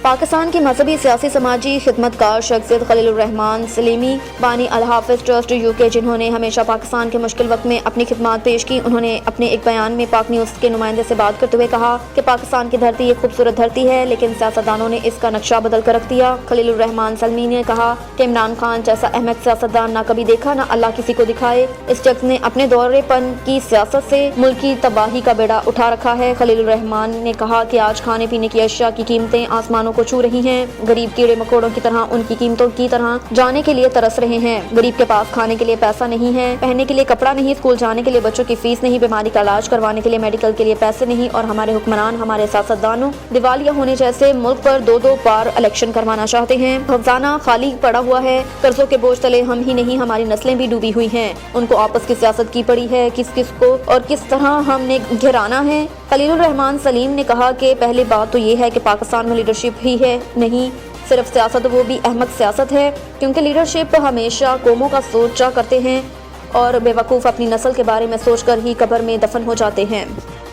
پاکستان کی مذہبی سیاسی سماجی خدمت کار شخصیت خلیل الرحمان سلیمی بانی الحافظ ٹرسٹ UK، جنہوں نے ہمیشہ پاکستان کے مشکل وقت میں اپنی خدمات پیش کی، انہوں نے اپنے ایک بیان میں پاک نیوز کے نمائندے سے بات کرتے ہوئے کہا کہ پاکستان کی دھرتی ایک خوبصورت دھرتی ہے، لیکن سیاستدانوں نے اس کا نقشہ بدل کر رکھ دیا۔ خلیل الرحمان سلیمی نے کہا کہ عمران خان جیسا احمق سیاستدان نہ کبھی دیکھا، نہ اللہ کسی کو دکھائے۔ اس شخص نے اپنے دورے پن کی سیاست سے ملک کی تباہی کا بیڑا اٹھا رکھا ہے۔ خلیل الرحمان نے کہا کہ آج کھانے پینے کی اشیاء کی قیمتیں آسمانوں کو چھو رہی ہیں، غریب کیڑے مکوڑوں کی طرح ان کی قیمتوں کی طرح جانے کے لیے ترس رہے ہیں۔ غریب کے پاس کھانے کے لیے پیسہ نہیں ہے، پہننے کے لیے کپڑا نہیں، اسکول جانے کے لیے بچوں کی فیس نہیں، بیماری کا علاج کروانے کے لیے میڈیکل کے لیے پیسے نہیں، اور ہمارے حکمران ہمارے سیاستدانوں دیوالیہ ہونے جیسے ملک پر دو بار الیکشن کروانا چاہتے ہیں۔ خزانہ خالی پڑا ہوا ہے، قرضوں کے بوجھ تلے ہم ہی نہیں ہماری نسلیں بھی ڈوبی ہوئی ہیں۔ ان کو آپس کی سیاست کی پڑی ہے، کس کو اور کس طرح ہم نے گھرانا ہے۔ خلیل الرحمان سلیم نے کہا کہ پہلی بات تو یہ ہے کہ پاکستان میں لیڈرشپ ہی ہے نہیں صرف سیاست، وہ بھی احمق سیاست ہے، کیونکہ لیڈرشپ ہمیشہ قوموں کا سوچا کرتے ہیں اور بے وقوف اپنی نسل کے بارے میں سوچ کر ہی قبر میں دفن ہو جاتے ہیں۔